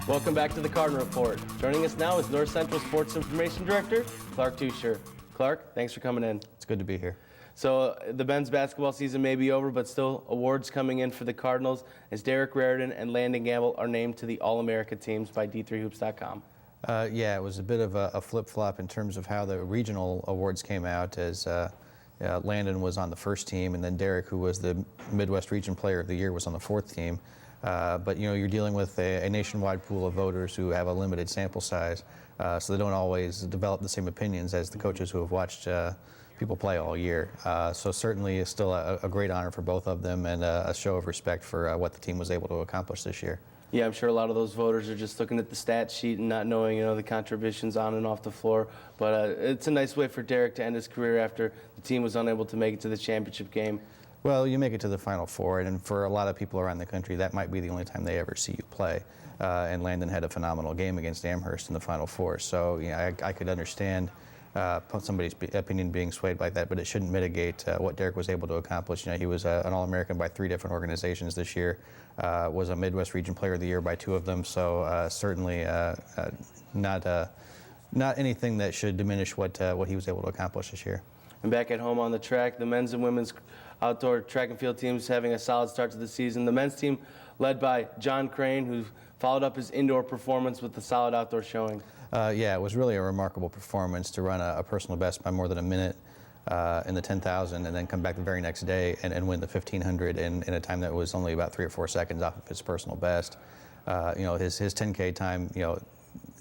Welcome back to the Cardinal Report. Joining us now is North Central Sports Information Director, Clark Teuscher. Clark, thanks for coming in. It's good to be here. So the men's basketball season may be over, but still awards coming in for the Cardinals as Derek Raridan and Landon Gamble are named to the All-America teams by D3Hoops.com. Yeah, it was a bit of a flip-flop in terms of how the regional awards came out, as Landon was on the first team, and then Derek, who was the Midwest Region Player of the Year, was on the fourth team. But you know, you're dealing with a nationwide pool of voters who have a limited sample size, so they don't always develop the same opinions as the coaches who have watched people play all year. So certainly it's still a great honor for both of them, and a show of respect for what the team was able to accomplish this year. Yeah, I'm sure a lot of those voters are just looking at the stat sheet and not knowing, the contributions on and off the floor. But it's a nice way for Derek to end his career after the team was unable to make it to the championship game. Well, you make it to the Final Four, and for a lot of people around the country, that might be the only time they ever see you play. And Landon had a phenomenal game against Amherst in the Final Four. So, I could understand somebody's opinion being swayed like that, but it shouldn't mitigate what Derek was able to accomplish. He was an All-American by 3 different organizations this year, was a Midwest Region Player of the Year by 2 of them, so certainly not anything that should diminish what he was able to accomplish this year. And back at home on the track, the men's and women's outdoor track and field teams having a solid start to the season. The men's team led by John Crane, who followed up his indoor performance with a solid outdoor showing. Yeah, it was really a remarkable performance to run a personal best by more than a minute in the 10,000 and then come back the very next day and win the 1,500 in a time that was only about 3 or 4 seconds off of his personal best. His 10K time,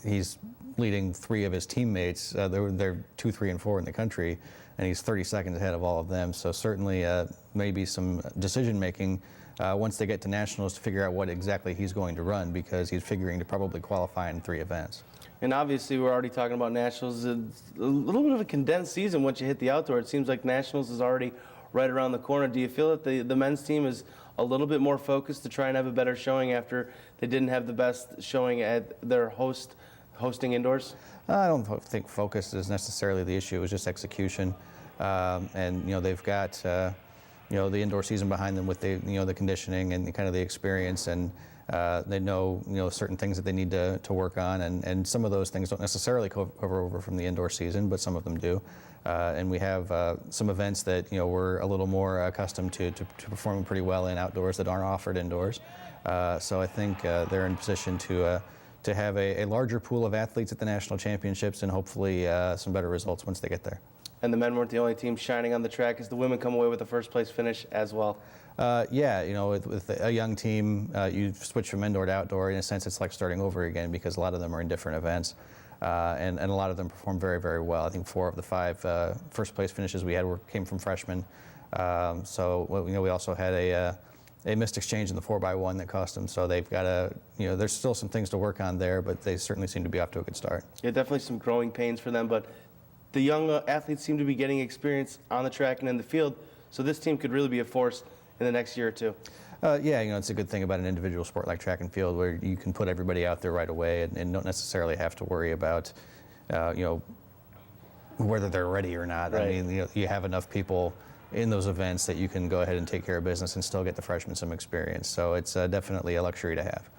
he's leading 3 of his teammates. They're 2, 3, and 4 in the country, and he's 30 seconds ahead of all of them. So certainly maybe some decision making once they get to nationals to figure out what exactly he's going to run, because he's figuring to probably qualify in 3 events. And obviously we're already talking about nationals. It's a little bit of a condensed season once you hit the outdoor. It seems like nationals is already right around the corner. Do you feel that the men's team is a little bit more focused to try and have a better showing after they didn't have the best showing at their hosting indoors? I don't think focus is necessarily the issue. It was just execution. And they've got the indoor season behind them with the conditioning and kind of the experience, and they know certain things that they need to work on, and some of those things don't necessarily cover over from the indoor season, but some of them do. And we have some events that we're a little more accustomed to performing pretty well in outdoors that aren't offered indoors. So I think they're in position to have a larger pool of athletes at the national championships, and hopefully some better results once they get there. And the men weren't the only team shining on the track, as the women come away with a first place finish as well. Yeah, with a young team, you switch from indoor to outdoor. In a sense, it's like starting over again, because a lot of them are in different events, and a lot of them perform very, very well. I think 4 of the 5 first place finishes we had came from freshmen. So we also had a missed exchange in the 4x1 that cost them. So they've got there's still some things to work on there, but they certainly seem to be off to a good start. Yeah, definitely some growing pains for them, but the young athletes seem to be getting experience on the track and in the field, so this team could really be a force in the next year or 2. Yeah, it's a good thing about an individual sport like track and field, where you can put everybody out there right away and don't necessarily have to worry about, whether they're ready or not. Right. I mean, you have enough people in those events that you can go ahead and take care of business and still get the freshmen some experience. So it's definitely a luxury to have.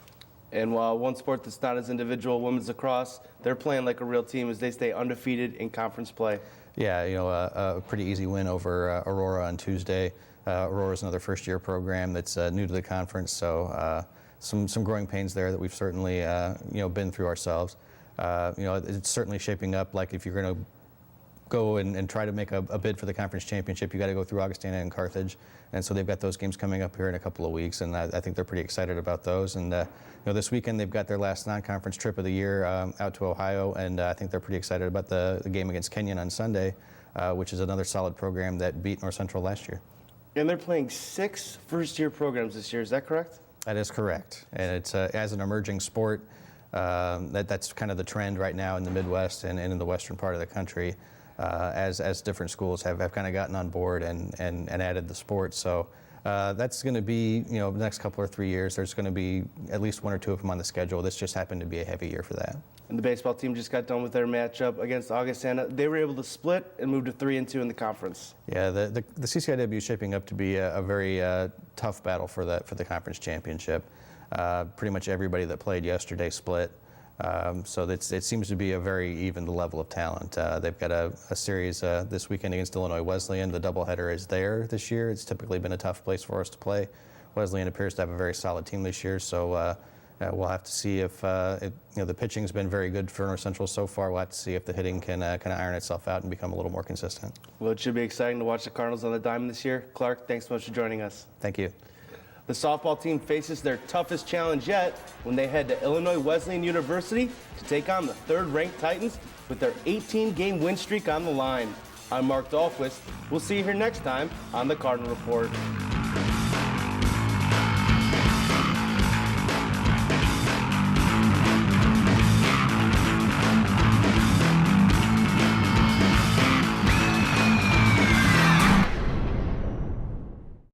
And while one sport that's not as individual, women's lacrosse, they're playing like a real team as they stay undefeated in conference play. Yeah, a pretty easy win over Aurora on Tuesday. Aurora's another first-year program that's new to the conference, so some growing pains there that we've certainly been through ourselves. It's certainly shaping up like if you're going to go and try to make a bid for the conference championship, you got to go through Augustana and Carthage, and so they've got those games coming up here in a couple of weeks, and I think they're pretty excited about those. And this weekend they've got their last non-conference trip of the year out to Ohio, and I think they're pretty excited about the game against Kenyon on Sunday, which is another solid program that beat North Central last year. And they're playing 6 first-year programs this year. Is that correct? That is correct, and it's as an emerging sport. That's kind of the trend right now in the Midwest and in the western part of the country. As different schools have kind of gotten on board and added the sport. So that's going to be, the next couple or 3 years, there's going to be at least 1 or 2 of them on the schedule. This just happened to be a heavy year for that. And the baseball team just got done with their matchup against Augustana. They were able to split and move to 3-2 in the conference. Yeah, the CCIW is shaping up to be a very tough battle for the conference championship. Pretty much everybody that played yesterday split. So it seems to be a very even level of talent. They've got a series this weekend against Illinois Wesleyan. The doubleheader is there this year. It's typically been a tough place for us to play. Wesleyan appears to have a very solid team this year, so we'll have to see if the pitching's been very good for North Central so far. We'll have to see if the hitting can kind of iron itself out and become a little more consistent. Well, it should be exciting to watch the Cardinals on the diamond this year. Clark, thanks so much for joining us. Thank you. The softball team faces their toughest challenge yet when they head to Illinois Wesleyan University to take on the third-ranked Titans with their 18-game win streak on the line. I'm Marc Dahlquist. We'll see you here next time on the Cardinal Report.